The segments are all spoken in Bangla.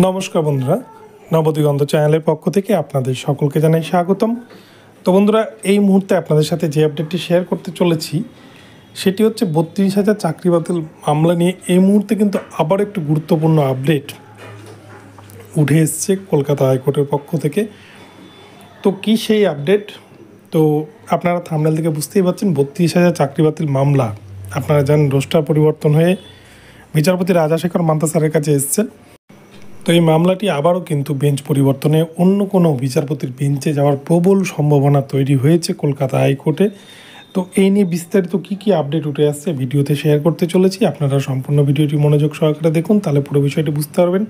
নমস্কার বন্ধুরা, নবদিগন্ত চ্যানেলের পক্ষ থেকে আপনাদের সকলকে জানাই স্বাগতম। তো বন্ধুরা, এই মুহূর্তে আপনাদের সাথে যে আপডেটটি শেয়ার করতে চলেছি সেটি হচ্ছে 32,000 চাকরি বাতিল মামলা নিয়ে এই মুহূর্তে কিন্তু আবার একটি গুরুত্বপূর্ণ আপডেট উঠে এসছে কলকাতা হাইকোর্টের পক্ষ থেকে। তো কি সেই আপডেট? তো আপনারা থাম্বনেল থেকে বুঝতেই পারছেন, 32,000 চাকরি বাতিল মামলা। আপনারা জানেন রোস্টার পরিবর্তন হয়ে বিচারপতি রাজাশেখর মান্তা স্যারের কাছে এসছেন। তো এই মামলাটি আবারও কিন্তু বেঞ্চ পরিবর্তনে অন্য কোনো বিচারপতির বেঞ্চে যাওয়ার প্রবল সম্ভাবনা তৈরি হয়েছে কলকাতা হাইকোর্টে। তো এই নিয়ে বিস্তারিত কী আপডেট উঠে আসছে ভিডিওতে শেয়ার করতে চলেছি। আপনারা সম্পূর্ণ ভিডিওটি মনোযোগ সহকারে দেখুন, তাহলে পুরো বিষয়টি বুঝতে পারবেন।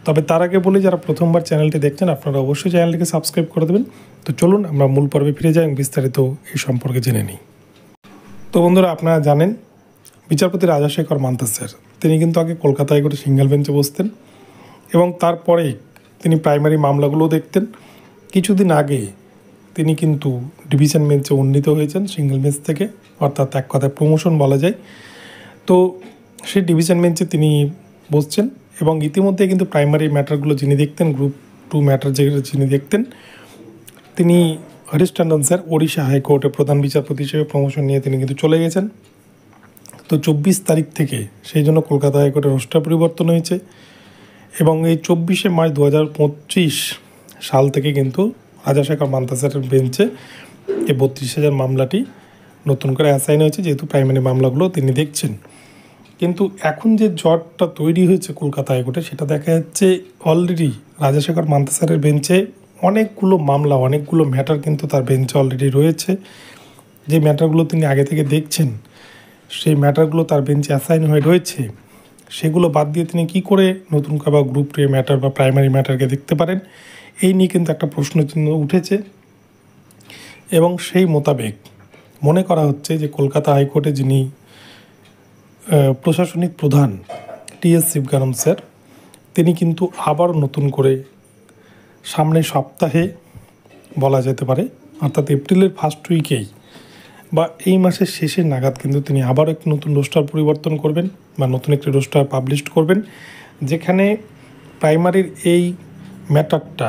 তবে তার আগে বলি, যারা প্রথমবার চ্যানেলটি দেখছেন আপনারা অবশ্যই চ্যানেলটিকে সাবস্ক্রাইব করে দেবেন। তো চলুন আমরা মূল পর্বে ফিরে যাই এবং বিস্তারিত এই সম্পর্কে জেনে নিই। তো বন্ধুরা, আপনারা জানেন বিচারপতি রাজাশেখর মান্তা স্যার তিনি কিন্তু আগে কলকাতা হাইকোর্টে সিঙ্গেল বেঞ্চে বসতেন এবং তারপরে তিনি প্রাইমারি মামলাগুলো দেখতেন। কিছুদিন আগে তিনি কিন্তু ডিভিশন বেঞ্চে উন্নীত হয়েছেন সিঙ্গেল বেঞ্চ থেকে, অর্থাৎ এক কথায় প্রমোশন বলা যায়। তো সেই ডিভিশন বেঞ্চে তিনি বসছেন এবং ইতিমধ্যে কিন্তু প্রাইমারি ম্যাটারগুলো যিনি দেখতেন, গ্রুপ 2 ম্যাটার যেগুলো যিনি দেখতেন, তিনি হরিশ টন্ডন স্যার ওড়িশা হাইকোর্টের প্রধান বিচারপতি হিসেবে প্রমোশন নিয়ে তিনি কিন্তু চলে গেছেন। তো 24 তারিখ থেকে সেই জন্য কলকাতা হাইকোর্টের রোস্টার পরিবর্তন হয়েছে এবং এই 24শে মার্চ 2025 সাল থেকে কিন্তু রাজাশেখর মান্তা স্যারের বেঞ্চে এই 32,000 মামলাটি নতুন করে অ্যাসাইন হয়েছে, যেহেতু প্রাইমারি মামলাগুলো তিনি দেখছেন। কিন্তু এখন যে জটটা তৈরি হয়েছে কলকাতা হাইকোর্টে, সেটা দেখা যাচ্ছে অলরেডি রাজাশেখর মান্তা স্যারের বেঞ্চে অনেকগুলো মামলা, অনেকগুলো ম্যাটার কিন্তু তার বেঞ্চে অলরেডি রয়েছে। যে ম্যাটারগুলো তিনি আগে থেকে দেখছেন সেই ম্যাটারগুলো তার বেঞ্চে অ্যাসাইন হয়ে রয়েছে। সেগুলো বাদ দিয়ে তিনি কি করে নতুন করে বা গ্রুপ 2 ম্যাটার বা প্রাইমারি ম্যাটারকে দেখতে পারেন, এই নিয়ে কিন্তু একটা প্রশ্নচিহ্ন উঠেছে। এবং সেই মোতাবেক মনে করা হচ্ছে যে কলকাতা হাইকোর্টে যিনি প্রশাসনিক প্রধান টি.এস. শিবগানম স্যার, তিনি কিন্তু আবার নতুন করে সামনের সপ্তাহে বলা যেতে পারে, অর্থাৎ এপ্রিলের ফার্স্ট উইকেই বা এই মাসের শেষের নাগাদ কিন্তু তিনি আবার একটি নতুন রোস্টার পরিবর্তন করবেন বা নতুন একটি রোস্টার পাবলিশ করবেন, যেখানে প্রাইমারির এই ম্যাটারটা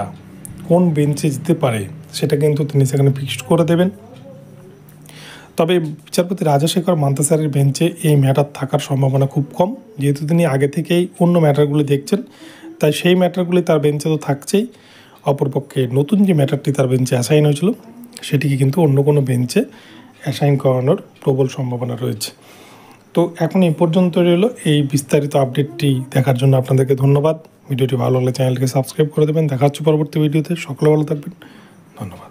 কোন বেঞ্চে যেতে পারে সেটা কিন্তু তিনি সেখানে ফিক্সড করে দেবেন। তবে বিচারপতি রাজাশেখর মান্তা স্যারের বেঞ্চে এই ম্যাটার থাকার সম্ভাবনা খুব কম, যেহেতু তিনি আগে থেকেই অন্য ম্যাটারগুলি দেখছেন, তাই সেই ম্যাটারগুলি তার বেঞ্চে তো থাকছেই। অপরপক্ষে নতুন যে ম্যাটারটি তার বেঞ্চে অ্যাসাইন হয়েছিল সেটিকে কিন্তু অন্য কোনো বেঞ্চে অ্যাসাইন করানোর প্রবল সম্ভাবনা রয়েছে। তো এখন এই পর্যন্ত রইল। এই বিস্তারিত আপডেটটি দেখার জন্য আপনাদেরকে ধন্যবাদ। ভিডিওটি ভালো লাগলে চ্যানেলটিকে সাবস্ক্রাইব করে দেবেন। দেখা হচ্ছে পরবর্তী ভিডিওতে। সকলে ভালো থাকবেন। ধন্যবাদ।